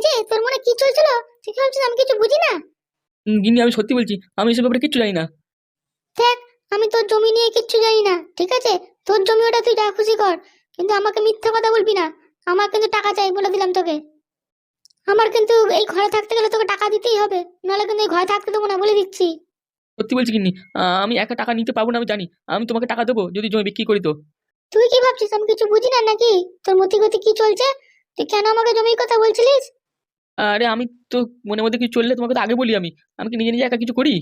যে তোর মনে কি চলছিল? তুই কি ভাবছিস আমি কিছু বুঝি না? গিন্নি আমি সত্যি বলছি, আমি এসব ব্যাপারে কিচ্ছু জানি না। দেখ, আমি তোর জমি নিয়ে কিচ্ছু জানি না, ঠিক আছে? তোর জমি ওটা তুই যা খুশি কর, কিন্তু আমাকে মিথ্যা কথা বলবি না। আমার কিন্তু টাকা চাই বলে দিলাম তোকে। আমার কিন্তু এই ঘরে থাকতে গেলে তোকে টাকা দিতেই হবে, নাহলে কিন্তু এই ঘরে থাকতে দেবো না, বলে দিচ্ছি। সত্যি বলছি গিন্নি, আমি একা টাকা নিতে পারবো না, আমি জানি। আমি তোমাকে টাকা দেবো যদি জমি বিক্রি করি তো। তুই কি ভাবছিস আমি কিছু বুঝি না নাকি? তোর মতি গতি কি চলছে? তুই কেন আমাকে জমির কথা বলছিলিস? আরে আমি তো মনের মধ্যে কিছু চললে তোমাকে তো আগে বলি। আমি কি নিজে নিজে একা কিছু করি?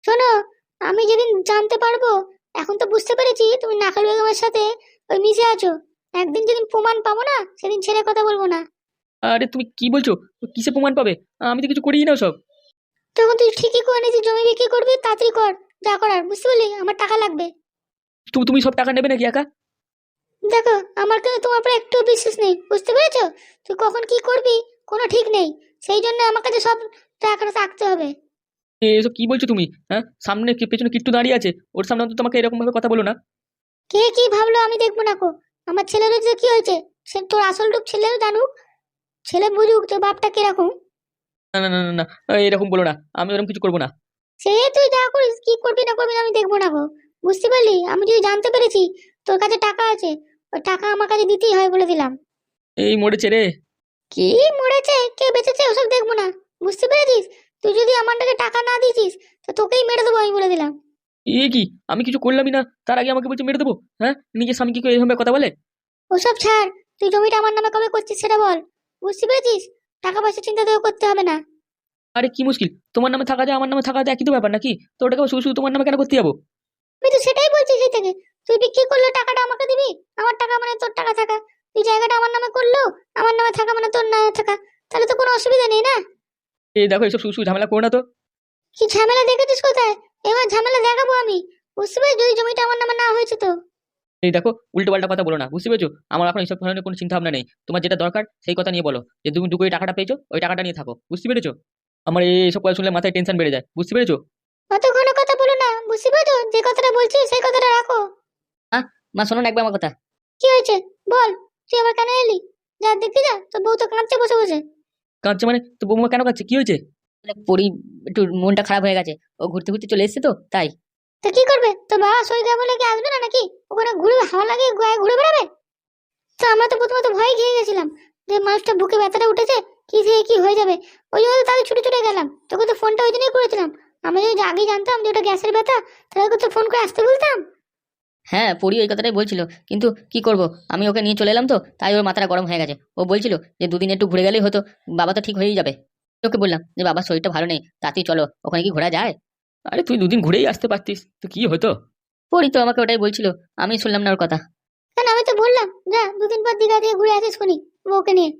শোনো, আমি যেদিন জানতে পারবো, এখন তো বুঝতে পেরেছি তুমি নাকাল বেগমের সাথে ওই মিশে আছো। একদিন যেদিন প্রমাণ পাবো না, সেদিন ছেড়ে কথা বলবো না। আরে তুমি কি বলছো? কিসে প্রমাণ পাবে? আমি তো কিছু করিই না সব। তখন তুই ঠিকই করে নিয়েছিস, জমি বিক্রি করবি, তাড়াতাড়ি কর যা করার, বুঝতে পারলি? আমার টাকা লাগবে। তুমি সব টাকা নেবে নাকি একা? দেখো, আমার কিন্তু তোমার উপরে একটু বিশ্বাস নেই, বুঝতে পেরেছো? তুই কখন কি করবি কোনো ঠিক নেই, সেই জন্য আমার কাছে সব টাকাটা থাকতে হবে। এসব কি বলছো তুমি? হ্যাঁ, সামনে পেছনে কিট্টু দাঁড়িয়ে আছে, ওর সামনে তো তোমাকে এরকম ভাবে কথা বলো না। কে কি ভাবলো আমি দেখবো না কো। আমার ছেলেরও যে কি হয়েছে, সে তোর আসল রূপ ছেলেও জানুক, ছেলে বুঝুক তোর বাপটা কিরকম। না না না না না, এরকম বলো না। আমি ওরকম কিছু করবো না। সে তুই যা করিস, কি করবি না করবি না আমি দেখবো না গো, বুঝতে পারলি? আমি যদি জানতে পেরেছি তোর কাছে টাকা আছে, ওই টাকা আমার কাছে দিতেই হয় বলে দিলাম। এই মরেছে রে। কি মরেছে কে বেঁচেছে ওসব দেখবো না, বুঝতে পেরেছিস? তুই যদি আমার কাছে টাকা না দিয়েছিস তো তোকেই মেরে দেবো আমি বলে দিলাম। কি, আমি কিছু করলামই না, তার আগে আমাকে বলছে মেরে দেবো? হ্যাঁ, নিজের স্বামী কি করে এভাবে কথা বলে? ওসব ছাড়, তুই জমিটা আমার নামে কবে করছিস সেটা বল, বুঝতে পেরেছিস? টাকা পয়সা চিন্তা তোকে করতে হবে না। আরে কি মুশকিল, তোমার নামে থাকা যায় আমার নামে থাকা যায় একই তো ব্যাপার নাকি? তো ওটাকে শুধু শুধু তোমার নামে কেন করতে যাবো? আমি তো সেটাই বলছি সেই থেকে, তুই বিক্রি করলে টাকাটা আমাকে দিবি। আমার টাকা মানে তোর টাকা থাকা। তুই জায়গাটা আমার নামে করলো, আমার নামে থাকা মানে তোর নামে থাকা, তাহলে তো কোনো অসুবিধা নেই না। এই দেখো, এসব শুধু শুধু ঝামেলা করো না তো। কি ঝামেলা দেখেছিস কোথায়? এবার ঝামেলা দেখাবো আমি, বুঝতে পারছিস? যদি জমিটা আমার নামে না হয়েছে তো। এই দেখো, উল্টো পাল্টা কথা বলো না, বুঝতে পেরেছো? আমার এখন এইসব ধরনের কোনো চিন্তা ভাবনা নেই। তোমার যেটা দরকার সেই কথা নিয়ে বলো, যে তুমি 2 কোটি টাকাটা পেয়েছো, ওই টাকাটা নিয়ে থাকো, বুঝতে পেরেছো? আমার এইসব কথা শুনলে মাথায় টেনশন বেড়ে যায়, বুঝতে পেরেছো? অত ঘন কথা বলো না, বুঝতে পারছো? যে কথাটা বলছি সেই কথাটা রাখো। হ্যাঁ, মা শোনো না একবার আমার কথা। কি হয়েছে বল, তুই আবার কেন এলি? যা দেখতে যা, তোর বউ তো কাঁদছে বসে বসে। কাঁদছে মানে? তো বৌমা কেন কাঁদছে? কি হয়েছে? পরি একটু মনটা খারাপ হয়ে গেছে, ও ঘুরতে ঘুরতে চলে এসেছে তো তাই। তা কি করবে? তোর বাবা শরীর খারাপ হলে কি আসবে না নাকি? ওখানে ঘুরবে, হাওয়া লাগিয়ে গায়ে ঘুরে বেড়াবে? তো আমরা তো প্রথমত ভয় খেয়ে গেছিলাম যে মানুষটা বুকে ব্যথাটা উঠেছে, কি থেকে কি হয়ে যাবে। ওই জন্য তো তাদের ছুটে ছুটে গেলাম, তোকে তো ফোনটা ওই জন্যই করেছিলাম। আমি যদি আগে জানতাম যে ওটা গ্যাসের ব্যথা, তাহলে ওকে তো ফোন করে আসতে বলতাম। হ্যাঁ, পরি ওই কথাটাই বলছিল, কিন্তু কি করব, আমি ওকে নিয়ে চলে এলাম তো তাই ওর মাথাটা গরম হয়ে গেছে। ও বলছিল যে দুদিন একটু ঘুরে গেলেই হতো, বাবা তো ঠিক হয়েই যাবে। ওকে বললাম যে বাবার শরীরটা ভালো নেই, তাতেই চলো, ওখানে কি ঘোরা যায়? আরে তুই 2 দিন ঘুরেই আসতে পারতিস তো কি হতো? পরি তো আমাকে ওটাই বলছিল, আমি শুনলাম না ওর কথা। কেন, আমি তো বললাম যা 2 দিন পর দীঘা থেকে ঘুরে আসিস কোনি বউকে নিয়ে।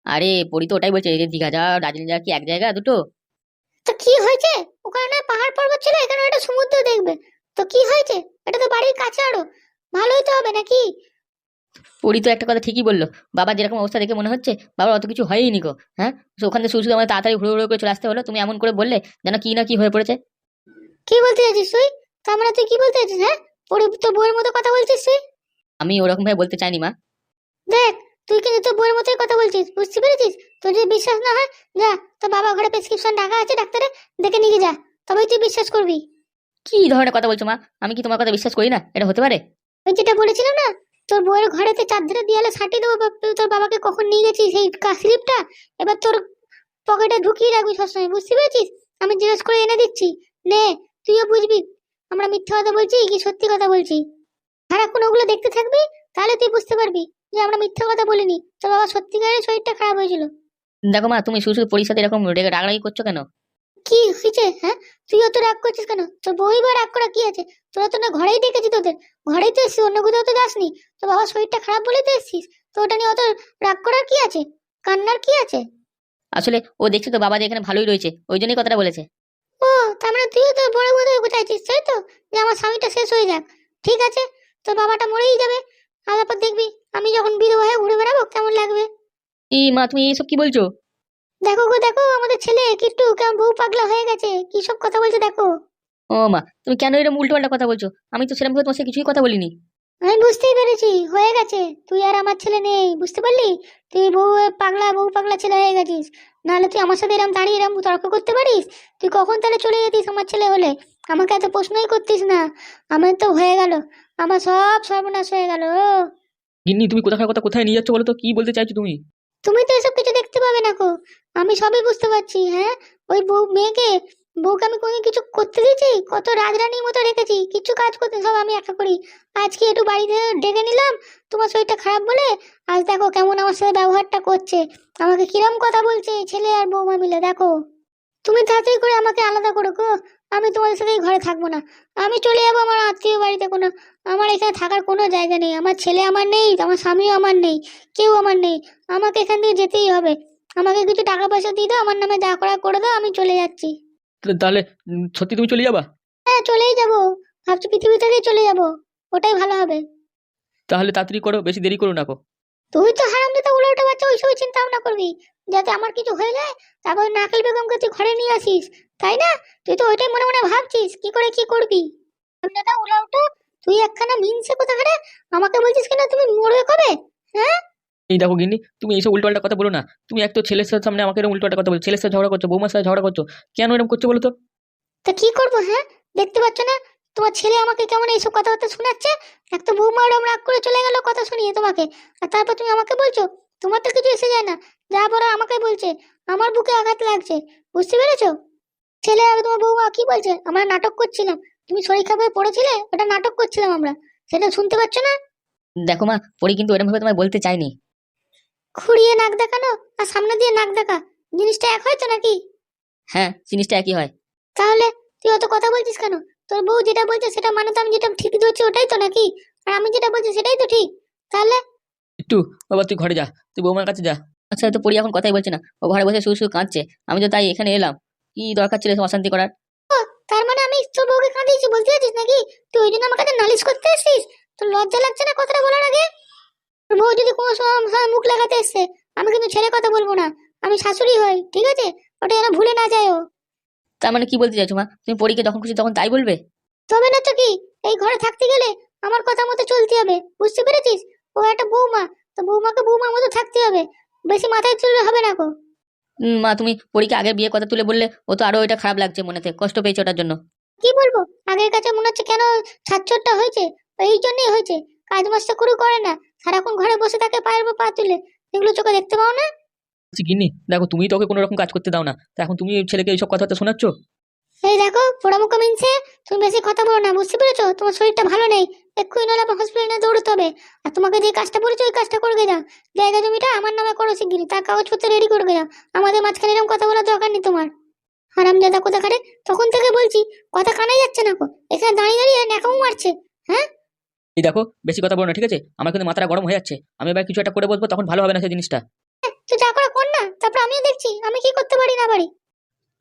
আরে পরি তো ওটাই বলছে যে দীঘা যাওয়া দার্জিলিং যাওয়া কি এক জায়গা দুটো? তো কি হয়েছে? ওখানে না পাহাড় পর্বত ছিল, এখানে একটা সমুদ্র দেখবে। তো কি হয়েছে? এটা তো বাড়ির কাছে আরো, ভালোই তো হবে নাকি? পরি তো একটা কথা ঠিকই বললো, বাবার যেরকম অবস্থা দেখে মনে হচ্ছে বাবার অত কিছু হয়ই নি গো। হ্যাঁ, তো ওখান থেকে শুধু শুধু আমার তাড়াতাড়ি ঘুরে ঘুরে করে চলে আসতে হলো, তুমি এমন করে বললে যেন কি না কি হয়ে পড়েছে। কি বলতে চাইছিস তুই? তার মানে তুই কি বলতে চাইছিস? হ্যাঁ, পরে তোর বউয়ের মতো কথা বলছিস তুই? আমি ওরকম ভাবে বলতে চাইনি মা। দেখ, তুই কিন্তু তোর বউয়ের মতোই কথা বলছিস, বুঝতে পেরেছিস? তোর যদি বিশ্বাস না হয়, যা তোর বাবা ঘরে প্রেসক্রিপশন টাকা আছে, ডাক্তারে দেখে নিয়ে যা, তবেই তুই বিশ্বাস করবি। কি ধরনের কথা বলছো মা? আমি কি তোমার কথা বিশ্বাস করি না? এটা হতে পারে? ওই যেটা বলেছিলাম না, তোর বউয়ের ঘরেতে চারধারে দেয়ালে সাটিয়ে দেবো, তোর বাবাকে কখন নিয়ে গেছিস সেই স্লিপটা, এবার তোর পকেটে ঢুকিয়ে রাখবি সবসময়, বুঝতে পেরেছিস? আমি জিজ্ঞেস করে এনে দিচ্ছি, নে, তুইও বুঝবি আমরা মিথ্যা কথা বলছি কি সত্যি কথা বলছি। সারাক্ষণ ওগুলো দেখতে থাকবি, তাহলে তুই বুঝতে পারবি যে আমরা মিথ্যা কথা বলিনি, তোর বাবা সত্যিকারের শরীরটা খারাপ হয়েছিল। দেখো মা, তুমি শুধু শুধু পরির সাথে এরকম রেগে রাগারাগি করছো কেন? কি হয়েছে? হ্যাঁ, তুইও তো রাগ করছিস কেন? তোর বই বা রাগ করা কি আছে? তোরা তো না ঘরেই ডেকেছি তোদের, ঘরেই তো এসছিস, অন্য কোথাও তো যাসনি। তোর বাবার শরীরটা খারাপ বলেই তো এসছিস, তো ওটা নিয়ে অত রাগ করার কি আছে, কান্নার কি আছে? আসলে ও দেখছে তো বাবা যে এখানে ভালোই রয়েছে, ওই জন্যই কথাটা বলেছে। ও, তার মানে তুইও তো বড় বোধ চাইছিস তাই তো, যে আমার স্বামীটা শেষ হয়ে যাক। ঠিক আছে, তোর বাবাটা মরেই যাবে, আর তারপর দেখবি আমি যখন বিধবা হয়ে ঘুরে বেড়াবো কেমন লাগবে। এই মা, তুমি এইসব কি বলছো? দেখো গো দেখো, আমাদের ছেলে কিট্টু কেমন বউ পাগলা হয়ে গেছে, কি সব কথা বলছে দেখো। ও মা, তুমি কেন এরকম উল্টো পাল্টা কথা বলছো? আমি তো সেরকম ভাবে তোমার সাথে কিছুই কথা বলিনি। আমি বুঝতেই পেরেছি, হয়ে গেছে। তুই আর আমার ছেলে নেই, বুঝতে পারলি? তুই বউ পাগলা ছেলে হয়ে গেছিস। নাহলে তুই আমার সাথে এরকম দাঁড়িয়ে এরকম তর্ক করতে পারিস? তুই কখন তাহলে চলে যেতিস আমার ছেলে হলে? আমাকে এত প্রশ্নই করতিস না। আমার তো হয়ে গেল, আমার সব সর্বনাশ হয়ে গেল। গিন্নি, তুমি কোথাকার কথা কোথায় নিয়ে যাচ্ছ বলো তো? কি বলতে চাইছো তুমি? তুমি তো এসব কিছু দেখতে পাবে না কো। আমি সবই বুঝতে পারছি। হ্যাঁ, ওই বউকে আমি কোনো কিছু করতে দিয়েছি? কত রাজরানীর মতো রেখেছি, কিছু কাজ করতে সব আমি একা করি। আজকে একটু বাড়িতে ডেকে নিলাম তোমার শরীরটা খারাপ বলে। আজ দেখো কেমন আমার সাথে ব্যবহারটা করছে, আমাকে কিরম কথা বলছে ছেলে আর বৌমা মিলে, দেখো। তুমি তাড়াতাড়ি করে আমাকে আলাদা করো গো। আমি তোমাদের সাথে এই ঘরে থাকবো না। আমি চলে যাবো আমার আত্মীয় বাড়িতে। আমার এখানে থাকার কোনো জায়গা নেই। আমার ছেলে আমার নেই, আমার স্বামীও আমার নেই, কেউ আমার নেই। আমাকে এখান থেকে যেতেই হবে। আমাকে কিছু টাকা পয়সা দিয়ে দাও, আমার নামে যা করা করে দাও, আমি চলে যাচ্ছি। তাহলে সত্যি তুমি চলে যাবা? হ্যাঁ, চলেই যাবো। ভাবছি পৃথিবী থেকেই চলে যাবো, ওটাই ভালো হবে। তাহলে তাড়াতাড়ি করো, বেশি দেরি করো না গো। তুই তো হারামজাদা উল্টো বাচ্চা, ওই সব চিন্তা ভাবনা করবি যাতে আমার কিছু হয়ে যায়, তারপর নারকেল বেগমকে তুই ঘরে নিয়ে আসিস, তাই না? তুই তো ওইটাই মনে মনে ভাবছিস কি করে কি করবি। হারামজাদা উল্টো, তুই একখানা মিনসে কোথাকারে। আমাকে বলছিস কিনা তুমি মরবে কবে? হ্যাঁ, এই দেখো গিন্নি, তুমি এইসব উল্টোপাল্টা কথা বলো না। তুমি এক তো ছেলের সামনে আমাকে এরকম উল্টোপাল্টা কথা বলছো, ছেলের সাথে ঝগড়া করছো, বৌমার সাথে ঝগড়া করছো। কেন এরকম করছো বলো তো? তা কি করবো? হ্যাঁ, দেখতে পাচ্ছ না তোমার ছেলে আমাকে কেমন এইসব কথাবার্তা শোনাচ্ছে? এক তো বৌমা ওরম রাগ করে চলে গেল কথা শুনিয়ে তোমাকে, আর তারপর তুমি আমাকে বলছো? তোমার তো কিছু এসে যায় না, যা বলার আমাকে বলছে। আমার বুকে আঘাত লাগছে, বুঝতে পেরেছো? ছেলে আর তোমার বৌমা কি বলছে? আমরা নাটক করছিলাম, তুমি শরীর খারাপ হয়ে পড়েছিলে, ওটা নাটক করছিলাম আমরা, সেটা শুনতে পাচ্ছ না? দেখো মা, পরি কিন্তু এরকম ভাবে তোমায় বলতে চাইনি। খুঁড়িয়ে নাক দেখানো আর সামনে দিয়ে নাক দেখা জিনিসটা এক হয়তো নাকি? হ্যাঁ, জিনিসটা একই হয়। তাহলে তুই অত কথা বলছিস কেন? তোর বউ যেটা বলছে সেটা মানে তো আমি যেটা ঠিক ধরছি ওটাই তো নাকি? আর আমি যেটা বলছি সেটাই তো ঠিক, তাহলে? একটু, বাবা তুই ঘরে যা, তুই বৌমার কাছে যা। আচ্ছা, তো পরি এখন কথাই বলছে না, ও ঘরে বসে শুধু শুধু কাঁদছে। আমি তো তাই এখানে এলাম। কি দরকার ছিল এসব অশান্তি করার? তার মানে আমি তোর বউকে কাঁদিয়েছি বলতে চাইছিস নাকি? তুই ওই জন্য আমার কাছে নালিশ করতে এসেছিস? তোর লজ্জা লাগছে না কথাটা বলার আগে? তোর বউ যদি কোনো সময় আমার সামনে মুখ লাগাতে এসছে, আমি কিন্তু ছেড়ে কথা বলবো না। আমি শাশুড়ি হই, ঠিক আছে? ওটা যেন ভুলে না যায় ও। তার মানে কি বলতে চাইছো মা? তুমি পরীকে যখন খুশি তখন তাই বলবে? তবে না তো কি? এই ঘরে থাকতে গেলে আমার কথা মতো চলতে হবে, বুঝতে পেরেছিস? ও একটা বৌমা, তো বৌমাকে বৌমার মতো থাকতে হবে, বেশি মাথায় তুললে হবে না গো। মা, তুমি পরীকে আগে বিয়ে কথা তুলে বললে, ও তো আরো এটা খারাপ লাগছে মনেতে, কষ্ট পেয়েছে ওটার জন্য। কি বলবো? আগের কাছে মনে হচ্ছে কেন ছাচ্চরটা হয়েছে, এই জন্যই হয়েছে। কাজ মাস্টার করে করে না, সারাক্ষণ ঘরে বসে থাকে পায়ের উপর পা তুলে, এগুলো চোখে দেখতে পাও না? বলছি, গিন্নি দেখো, তুমি তো ওকে কোনো রকম কাজ করতে দাও না, তা এখন তুমি ওই ছেলেকে এইসব কথাবার্তা শোনাচ্ছ? এই দেখো পোড়ামুখো মিনছে, তুমি বেশি কথা বলো না, বুঝতে পেরেছো? তোমার শরীরটা ভালো নেই, এক্ষুনি নাহলে আমার হসপিটালে নিয়ে দৌড়তে হবে। আর তোমাকে যে কাজটা বলেছো ওই কাজটা করে যাও। জায়গা জমিটা আমার নামে করো শিগগিরই, তার কাগজপত্র রেডি করে যাও। আমাদের মাঝখানে এরকম কথা বলার দরকার নেই তোমার। হারামজাদা কোথাকারে, তখন থেকে বলছি, কথা কানে যাচ্ছে না গো, এখানে দাঁড়িয়ে দাঁড়িয়ে ন্যাকামো মারছে। হ্যাঁ, এই দেখো, বেশি কথা বলো না, ঠিক আছে? আমার কিন্তু মাথাটা গরম হয়ে যাচ্ছে। আমি এবার কিছু একটা করে বসবো, তখন ভালো হবে না সেই জিনিসটা। তুই যা করে কর না, তারপর আমিও দেখছি আমি কি করতে পারি না পারি।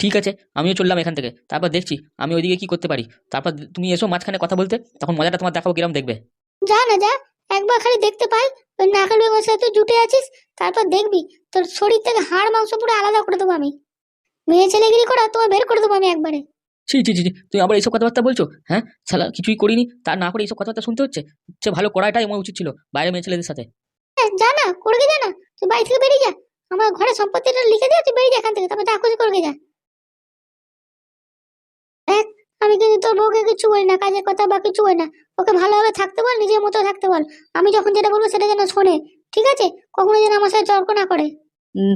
ঠিক আছে, আমিও চললাম এখান থেকে, তারপর দেখছি আমি ওইদিকে কি করতে পারি। তারপর তুমি এসো মাঝখানে কথা বলতে, তখন মজাটা তোমার দেখাবো কিরম দেখবে। যা না যা, একবার খালি দেখতে পাই ওই নাকাল বেগমের সাথে তুই জুটে আছিস, তারপর দেখবি তোর শরীর থেকে হাড় মাংস পুরো আলাদা করে দেবো আমি। মেয়ে ছেলেগিরি করা তোমার বের করে দেবো আমি একবারে। ছি ছি ছি ছি, তুমি আবার এইসব কথাবার্তা বলছো? হ্যাঁ, শালা কিছুই করিনি, তার না করে এইসব কথাবার্তা শুনতে হচ্ছে। সে ভালো করাটাই আমার উচিত ছিল বাইরে মেয়ে ছেলেদের সাথে। হ্যাঁ, যা না, করগে যা না, তুই বাড়ি থেকে বেরিয়ে যা। আমার ঘরে সম্পত্তিটা লিখে দিয়ে তুই বেরিয়ে যা এখান থেকে, তারপর যা খুশি করগে যা। দেখ, আমি কিন্তু তোর বউকে কিছু বলি না, কাজের কথা বা কিছু বলি না। ওকে ভালোভাবে থাকতে বল, নিজের মতো থাকতে বল। আমি যখন যেটা বলবো সেটা যেন শোনে, ঠিক আছে? কখনো যেন আমার সাথে তর্ক না করে।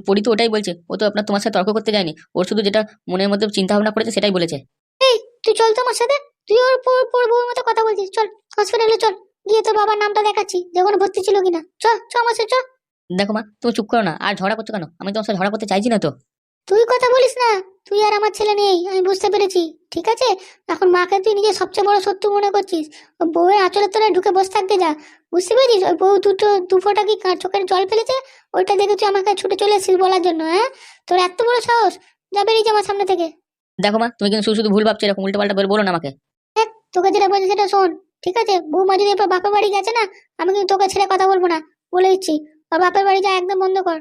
পরি তো ওটাই বলছে, ও তো আপনার তোমার সাথে তর্ক করতে যায়নি, ওর শুধু যেটা মনের মধ্যে চিন্তা ভাবনা করেছে সেটাই বলেছে। এই, তুই চল তো আমার সাথে। তুই ওর পর বউর মতো কথা বলছিস, চল হসপিটালে চল, গিয়ে তোর বাবার নামটা দেখাচ্ছি যে ওখানে ভর্তি ছিল কিনা। চ চ আমার সাথে চ। দেখো মা, তুমি চুপ করো না, আর ঝগড়া করছো কেন? আমি তোমার সাথে ঝগড়া করতে চাইছি না তো। তুই কথা বলিস না, তুই আর আমার ছেলে নেই, আমি বুঝতে পেরেছি, ঠিক আছে? এখন মাকে তুই নিজের সবচেয়ে বড় শত্রু মনে করছিস। ওই বউয়ের আঁচলের তলায় ঢুকে বসে থাকতে যা, বুঝতে পেরেছিস? ওই বউ দু ফোঁটা কি চোখের জল ফেলেছে, ওইটা দেখে তুই আমাকে ছুটে চলে এসেছিস বলার জন্য? হ্যাঁ, তোর এত বড় সাহস! যা বেরিয়ে যা আমার সামনে থেকে। দেখো মা, তুমি কিন্তু শুধু শুধু ভুল ভাবছো, এরকম উল্টো পাল্টা বলো না আমাকে। দেখ, তোকে যেটা বলছি সেটা শোন, ঠিক আছে? বৌমা যদি এরপর বাপের বাড়ি গেছে না, আমি কিন্তু তোকে ছেড়ে কথা বলবো না, বলে দিচ্ছি। আর বাপের বাড়ি যা একদম বন্ধ কর।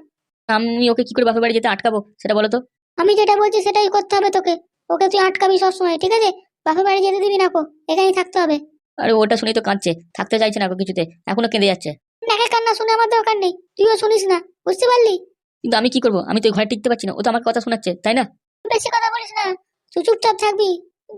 আমি ওকে কি করে বাপের বাড়ি যেতে আটকাবো সেটা বলো তো? আমি যেটা বলছি সেটাই করতে হবে তোকে। ওকে তুই আটকাবি সবসময়, ঠিক আছে? বাপের বাড়ি যেতে দিবি না, এখানেই থাকতে হবে। আরে ওটা শুনেই তো কাঁদছে, থাকতে চাইছে না গো কিছুতে, এখনো কেঁদে যাচ্ছে। নাকে কান্না শুনে আমার দরকার নেই, তুইও শুনিস না, বুঝতে পারলি? কিন্তু আমি কি করবো, আমি তো এই ঘরে টিকতে পারছি না, ও তো আমার কথা শোনাচ্ছে, তাই না? বেশি কথা বলিস না, তুই চুপচাপ থাকবি।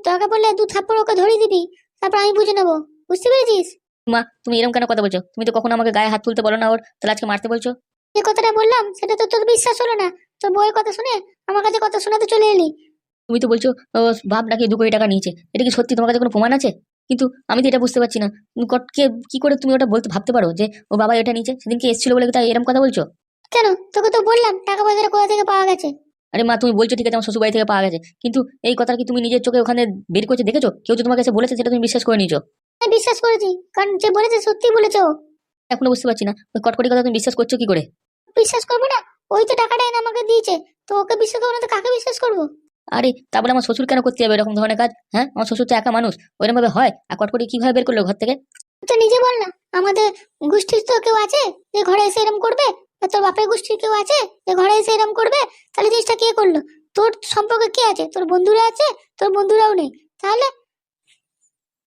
দরকার পড়লে 2 থাপ্পড় ওকে ধরিয়ে দিবি, তারপর আমি বুঝে নেবো, বুঝতে পেরেছিস? মা, তুমি এরকম কেন কথা বলছো? তুমি তো কখনো আমাকে গায়ে হাত তুলতে বলো না ওর, তাহলে আজকে মারতে বলছো? যে কথাটা বললাম সেটা তো তোর বিশ্বাস হলো না, তোর বউয়ের কথা শুনে আমার কাছে কথা শোনাতে চলে এলি। তুমি তো বলছো ও বাপ নাকি 2 কোটি টাকা নিয়েছে, এটা কি সত্যি? তোমার কাছে কোনো প্রমাণ আছে? কিন্তু আমি তো এটা বুঝতে পারছি না, কে কি করে তুমি ওটা বলতে ভাবতে পারো যে ও বাবা এটা নিয়েছে? সেদিনকে এসেছিল বলে কি তাই এরকম কথা বলছো? কেন, তোকে তো বললাম টাকা পয়সাটা কোথা থেকে পাওয়া গেছে। আরে মা, তুমি বলছো ঠিক আছে আমার শ্বশুর বাড়ি থেকে পাওয়া গেছে, কিন্তু এই কথা কি তুমি নিজের চোখে ওখানে বের করছে দেখেছো? কেউ যে তোমার কাছে বলেছে সেটা তুমি বিশ্বাস করে নিয়েছো? আমি বিশ্বাস করেছি, কারণ যে বলেছে সত্যি বলেছে ও। এখনো বুঝতে পারছি না ওই কটকটি কথা তুমি বিশ্বাস করছো কি করে? বিশ্বাস করবো না? ওই তো টাকাটা এনে আমাকে দিয়েছে, তো ওকে বিশ্বাস করবো না তো কাকে বিশ্বাস করবো? আরে তারপরে আমার শ্বশুর কেন করতে যাবে এরকম ধরনের কাজ? হ্যাঁ, আমার শ্বশুর তো একা মানুষ, ওইরকম ভাবে হয়? আর কটকটি কিভাবে বের করলো ঘর থেকে? তুই তো নিজে বল না, আমাদের গোষ্ঠীর তো কেউ আছে যে ঘরে এসে এরম করবে? বা তোর বাপের গোষ্ঠীর কেউ আছে যে ঘরে এসে এরম করবে? তাহলে জিনিসটা কে করলো? তোর সম্পর্কে কে আছে? তোর বন্ধুরা আছে? তোর বন্ধুরাও নেই, তাহলে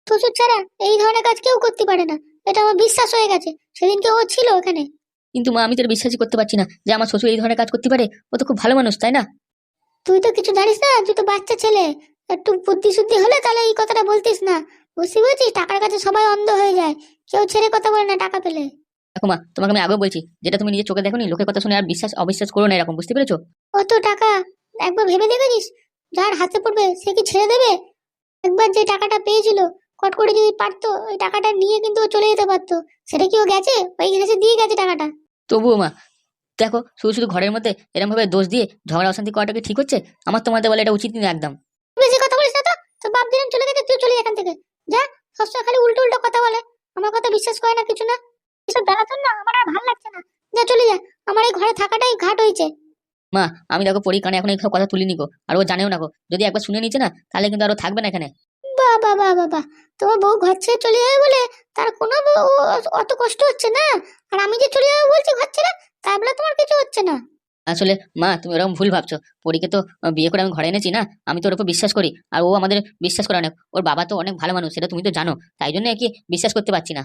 শ্বশুর ছাড়া এই ধরনের কাজ কেউ করতে পারে না, এটা আমার বিশ্বাস হয়ে গেছে, সেদিনকে ও ছিল ওখানে। কিন্তু মা, আমি তো এটা বিশ্বাসই করতে পারছি না যে আমার শ্বশুর এই ধরনের কাজ করতে পারে। ও তো খুব ভালো মানুষ, তাই না? তুই তো কিছু জানিস না, তুই তো বাচ্চা ছেলে, একটু বুদ্ধি শুদ্ধি হলে তাহলে এই কথাটা বলতিস না, বুঝতে পেরেছিস? টাকার কাছে সবাই অন্ধ হয়ে যায়, কেউ ছেড়ে কথা বলে না টাকা পেলে। দেখো মা, তোমাকে আমি আগেও বলছি, যেটা তুমি নিজের চোখে দেখোনি, লোকের কথা শুনে আর বিশ্বাস অবিশ্বাস করো না এরকম, বুঝতে পেরেছো? অত টাকা একবার ভেবে দেখেছিস যার হাতে পড়বে সে কি ছেড়ে দেবে? একবার যে টাকাটা পেয়েছিল, কট করে যদি পারতো ওই টাকাটা নিয়ে কিন্তু ও চলে যেতে পারতো, সেটা কি ও গেছে? ওই গেছে দিয়ে গেছে টাকাটা। তবুও মা, দেখো শুধু শুধু ঘরের মধ্যে এরকম ভাবে দোষ দিয়ে ঝগড়া অশান্তি করাটা কি ঠিক হচ্ছে? আমার তোমাদের বলে এটা উচিত না একদম। বেশি কথা বলিস না তো, তোর বাপ দিন চলে গেছে, তুই চলে যা এখান থেকে, যা। সবসময় খালি উল্টো উল্টো কথা বলে, আমার কথা বিশ্বাস করে না কিছু না, এসব জ্বালাতন না আমার আর ভালো লাগছে না, যা চলে যা, আমার এই ঘরে থাকাটাই ঘাট হয়েছে। মা, আমি দেখো পরি কানে এখন এইসব কথা তুলিনি গো, আর ও জানেও না গো, যদি একবার শুনে নিচ্ছে না তাহলে কিন্তু আরো থাকবে না এখানে। বাহ বাহ বাহ বাহ বাহ, তোমার বউ ঘর ছেড়ে চলে যাবে বলে তার কোনো অত কষ্ট হচ্ছে না, আর আমি যে চলে যাবো বলছি ঘর ছেড়ে, তাই বলে তোমার কিছু হচ্ছে না? আসলে মা, তুমি ওরকম ভুল ভাবছো। পরীকে তো বিয়ে করে আমি ঘরে এনেছি না, আমি তো ওর উপর বিশ্বাস করি, আর ও আমাদের বিশ্বাস করে অনেক। ওর বাবা তো অনেক ভালো মানুষ, সেটা তুমি তো জানো, তাই জন্য আর কি বিশ্বাস করতে পারছি না।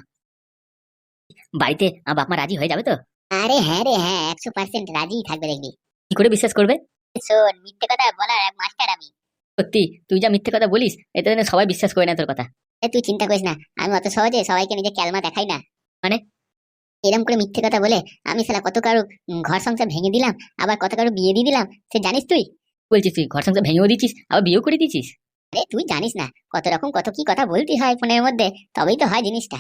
বাড়িতে আমার বাপ মা রাজি হয়ে যাবে তো? আরে হ্যাঁ রে হ্যাঁ, 100% রাজি থাকবে দেখবি। কি করে বিশ্বাস করবে? শোন, মিথ্যে কথা বলার এক মাস্টার আমি। সত্যি তুই যা মিথ্যে কথা বলিস, এতে যেন সবাই বিশ্বাস করে না তোর কথা। তুই চিন্তা করিস না, আমি অত সহজে সবাইকে নিজে ক্যালমা দেখাই না। মানে? এরকম করে মিথ্যে কথা বলে আমি সালা কত কারো ঘর সংসার ভেঙে দিলাম, আবার কত কারো বিয়ে দিয়ে দিলাম, সে জানিস তুই? বলছিস তুই ঘর সংসার ভেঙেও দিচ্ছিস আবার বিয়েও করে দিচ্ছিস? আরে তুই জানিস না কত রকম কত কি কথা বলতে হয় ফোনের মধ্যে, তবেই তো হয় জিনিসটা।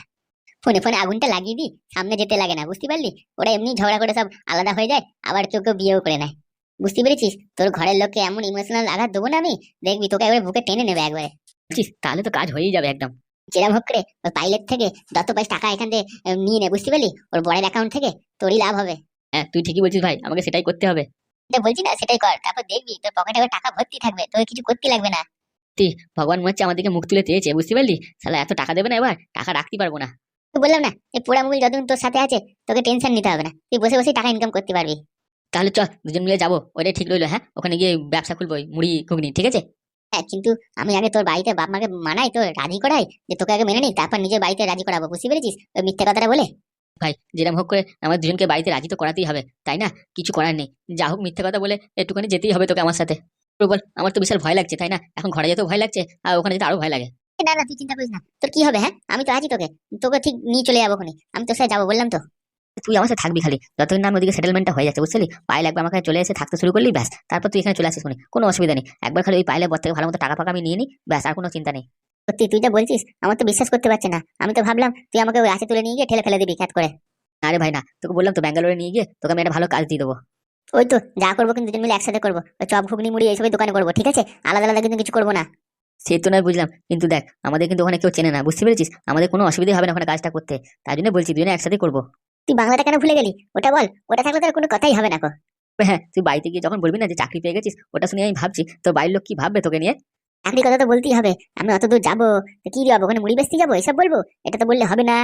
ফোনে ফোনে আগুনটা লাগিয়ে দি, সামনে যেতে লাগে না, বুঝতে পারলি? ওরা এমনি ঝগড়া করে সব আলাদা হয়ে যায়, আবার কেউ কেউ বিয়েও করে নেয়, বুঝতে পেরেছিস? তোর ঘরের লোককে এমন ইমোশনাল আঘাত দেবো না আমি, দেখবি তোকে একবারে বুকে টেনে নেবে একবারে। বলছিস তাহলে তো কাজ হয়েই যাবে একদম। যেরকম হোক করে ওই পাইলেট থেকে যত পাইস টাকা এখান থেকে নিয়ে নে, বুঝতে পারলি? ওর বড়ের অ্যাকাউন্ট থেকে তোরই লাভ হবে। হ্যাঁ, তুই ঠিকই বলছিস ভাই, আমাকে সেটাই করতে হবে। এটা বলছি না, সেটাই কর, তারপর দেখবি তোর পকেটে টাকা ভর্তি থাকবে, তোকে কিছু করতে লাগবে না। ভগবান মনে হচ্ছে আমাদেরকে মুখ তুলে চেয়েছে, বুঝতে পারলি? শালা এত টাকা দেবে না, এবার টাকা রাখতে পারবো না। তো বললাম না, এই পোড়া মুভিল যতদিন তোর সাথে আছে তোকে টেনশন নিতে হবে না, তুই বসে বসে টাকা ইনকাম করতে পারবি। তাহলে চল দুজন মিলে যাবো, ওইটাই ঠিক রইলো। হ্যাঁ, ওখানে গিয়ে ব্যবসা খুলবো, ওই মুড়ি ঘুগনি, ঠিক আছে? হ্যাঁ, কিন্তু আমি আগে তোর বাড়িতে বাপ মাকে মানাই, তো রাজি করাই, যে তোকে আগে মেনে নিই, তারপর নিজের বাড়িতে রাজি করাবো, বুঝতে পেরেছিস? ওই মিথ্যে কথাটা বলে। ভাই, যেরকম হোক করে আমার দুজনকে বাড়িতে রাজি তো করাতেই হবে, তাই না? কিছু করার নেই, যা হোক মিথ্যে কথা বলে একটুখানি যেতেই হবে তোকে আমার সাথে। তো বল, আমার তো বিশাল ভয় লাগছে, তাই না? এখন ঘরে যেতেও ভয় লাগছে, আর ওখানে যেতে আরো ভয় লাগে। না না, তুই চিন্তা করিস না, তোর কি হবে? হ্যাঁ, আমি তো আছি, তোকে তোকে ঠিক নিয়ে চলে যাবো, আমি তোর সাথে যাবো বললাম তো। তুই আমার সাথে থাকবি খালি, যতদিন না আমি ওদিকে সেটেলমেন্টটা হয়ে যাচ্ছে, বুঝলি? পায়ে লাগবে আমাকে চলে এসে থাকতে শুরু করলি, ব্যাস। তারপর তুই এখানে চলে আসিস, কোনো অসুবিধা নেই। একবার খালি ওই পাইলে বর থেকে ভালো মতো টাকা ফাকা আমি নিয়ে নিই, ব্যাস, আর কোনো চিন্তা নেই। সত্যি তুই যা বলছিস আমার তো বিশ্বাস করতে পারছে না, আমি তো ভাবলাম তুই আমাকে ওই রাশি তুলে নিয়ে গিয়ে ঠেলে ফেলে দিবি খ্যাত করে। আরে ভাই না, তোকে বললাম তো ব্যাঙ্গালোরে নিয়ে গিয়ে তোকে আমি একটা ভালো কাজ দিয়ে দেবো। ওই তো যা করবো কিন্তু দুজন মিলে একসাথে করবো, ওই চপ ঘুগনি মুড়ি এইসবের দোকানে করবো, ঠিক আছে? আলাদা আলাদা কিন্তু কিছু করবো না। সে তো নয় বুঝলাম, কিন্তু দেখ আমাদের কিন্তু ওখানে কেউ চেনে না, বুঝতে পেরেছিস? আমাদের কোনো অসুবিধা হবে না ওখানে কাজটা করতে, তাই জন্য বলছি দুজনে একসাথে করবো। তুই বাংলাটা কেন ভুলে গেলি? ওটা বল, ওটা থাকলে তোর কোনো কথাই হবে না কো। হ্যাঁ, তুই বাড়িতে গিয়ে যখন বলবি না যে চাকরি পেয়ে গেছিস, ওটা শুনে আমি ভাবছি তোর বাড়ির লোক কি ভাববে তোকে নিয়ে। চাকরির কথা তো বলতেই হবে, আমি অত দূর যাবো, তো কি যাবো ওখানে মুড়ি বেচতে যাবো এসব বলবো? এটা তো বললে হবে না।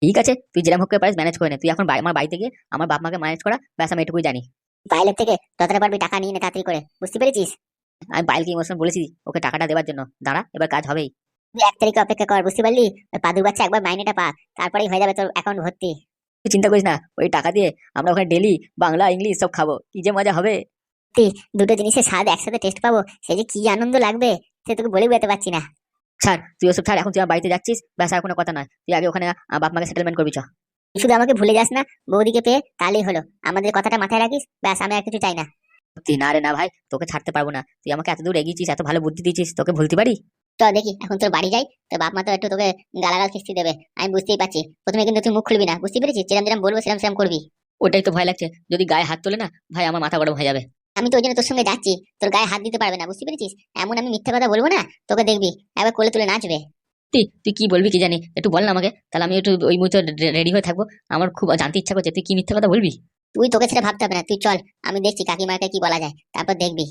ঠিক আছে, তুই যেরকম হোক করে পারিস ম্যানেজ করে নে, তুই এখন আমার বাড়িতে গিয়ে আমার বাপ মাকে ম্যানেজ করা, ব্যাস, আমি এটুকুই জানি। বাইরের থেকে যতটা পারবি টাকা নিয়ে নে তাড়াতাড়ি করে, বুঝতে পেরেছিস? আমি বাইলকে ইমোশন বলেছি ওকে টাকাটা দেওয়ার জন্য, দাঁড়া এবার কাজ হবেই। তুই 1 তারিখে অপেক্ষা কর, বুঝতে পারলি? ওই পাদুর বাচ্চা একবার মাইনেটা পা, তারপরেই হয়ে যাবে তোর অ্যাকাউন্ট ভর্তি। তুই চিন্তা করিস না, ওই টাকা দিয়ে আমরা ওখানে ডেলি বাংলা ইংলিশ সব খাবো, কি যে মজা হবে। দুটো জিনিসের স্বাদ একসাথে টেস্ট পাবো, সে যে কি আনন্দ লাগবে সে তোকে বলে বোঝাতে পারছি না। ছাড় তুই ওসব ছাড়, এখন তুই আমার বাড়িতে যাচ্ছিস, ব্যাস আর কোনো কথা নয়। তুই আগে ওখানে বাপ মাকে সেটেলমেন্ট করবি চ। তুই শুধু আমাকে ভুলে যাস না, বৌদিকে পেয়ে তাহলেই হলো। আমাদের কথাটা মাথায় রাখিস, ব্যাস, আমি আর কিছু চাই না। তুই না রে না ভাই, তোকে ছাড়তে পারবো না। তুই আমাকে এত দূর এগিয়েছিস, এত ভালো বুদ্ধি দিয়েছিস, তোকে ভুলতে পারি? তো দেখি এখন তোর বাড়ি যাই, তোর বাপ মা তো একটু তোকে গালাগাল খিস্তি দেবে, আমি বুঝতেই পারছি। প্রথমে কিন্তু তুই মুখ খুলবি না, বুঝতে পেরেছিস? যেরকম যেরকম বলবো সেরকম সেরকম করবি। ওটাই তো ভয় লাগছে, যদি গায়ে হাত তোলে না ভাই আমার মাথা গরম হয়ে যাবে। আমি তো ওই জন্য তোর সঙ্গে যাচ্ছি, তোর গায়ে হাত দিতে পারবে না, বুঝতে পেরেছিস? এমন আমি মিথ্যা কথা বলবো না, তোকে দেখবি একবার কোলে তুলে নাচবে। তুই তুই কি বলবি কি জানি, একটু বল না আমাকে, তাহলে আমি একটু ওই মুহূর্তে রেডি হয়ে থাকবো। আমার খুব জানতে ইচ্ছা করছে তুই কি মিথ্যা কথা বলবি। তোকে সেটা ভাবতে হবে না, তুই চল, আমি দেখছি কাকিমাকে কি বলা যায়, তারপর দেখবি।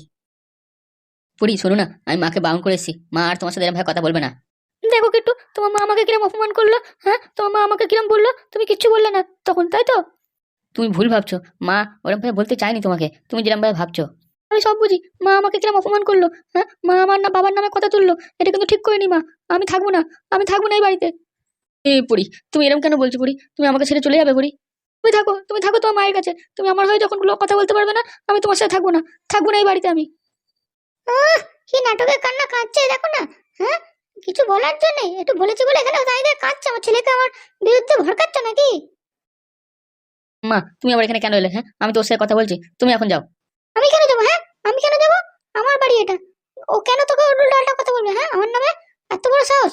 পড়ি শোনো না, আমি মাকে বারণ করে এসেছি, মা আর তোমার সাথে এরকম ভাবে কথা বলবে না। দেখো কিট্টু, তোমার মা আমাকে কিরম অপমান করলো, হ্যাঁ তোমার মা আমাকে কিরম বললো, তুমি কিচ্ছু বললে না তখন, তাই তো? তুমি ভুল ভাবছো, মা ওরকম ভাবে বলতে চাইনি তোমাকে, তুমি যেরকম ভাবে ভাবছো। আমি সব বুঝি, মা আমাকে কিরম অপমান করলো, হ্যাঁ মা আমার না বাবার নামে কথা তুললো, এটা কিন্তু ঠিক করিনি মা। আমি থাকবো না, আমি থাকবো না এই বাড়িতে। এই পড়ি, তুমি এরকম কেন বলছো পড়ি? তুমি আমাকে ছেড়ে চলে যাবে পড়ি? তুমি থাকো তোমার মায়ের কাছে, তুমি আমার হয়ে যখন কথা বলতে পারবে না, আমি তোমার সাথে থাকবো না এই বাড়িতে আমি। কি নাটকের কান্না কাঁদছে দেখো না, হ্যাঁ? কিছু বলার জন্য একটু বলেছি বলে এখানে দাঁড়িয়ে কাঁদছে, আমার ছেলেকে আমার বিরুদ্ধে ভড়কাচ্ছ নাকি? মা তুমি আবার এখানে কেন এলে? হ্যাঁ আমি তোর সাথে কথা বলছি, তুমি এখন যাও। আমি কেন যাবো? হ্যাঁ, আমি কেন যাবো? আমার বাড়ি এটা, ও কেন তোকে উল্টো কথা বলবে? হ্যাঁ, আমার নামে এত বড় সাহস!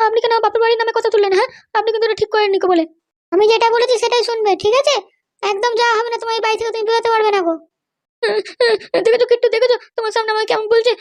আপনি কেন বাপের বাড়ির নামে কথা তুললেন? হ্যাঁ আপনি কিন্তু এটা ঠিক করেননি বলে। আমি যেটা বলেছি সেটাই শুনবে, ঠিক আছে? একদম যাওয়া হবে না, তোমার এই বাড়ি থেকে তুমি বেরোতে পারবে না গো। দেখেছো কিট্টু, দেখেছো তোমার সামনে আমাকে কেমন বলছে?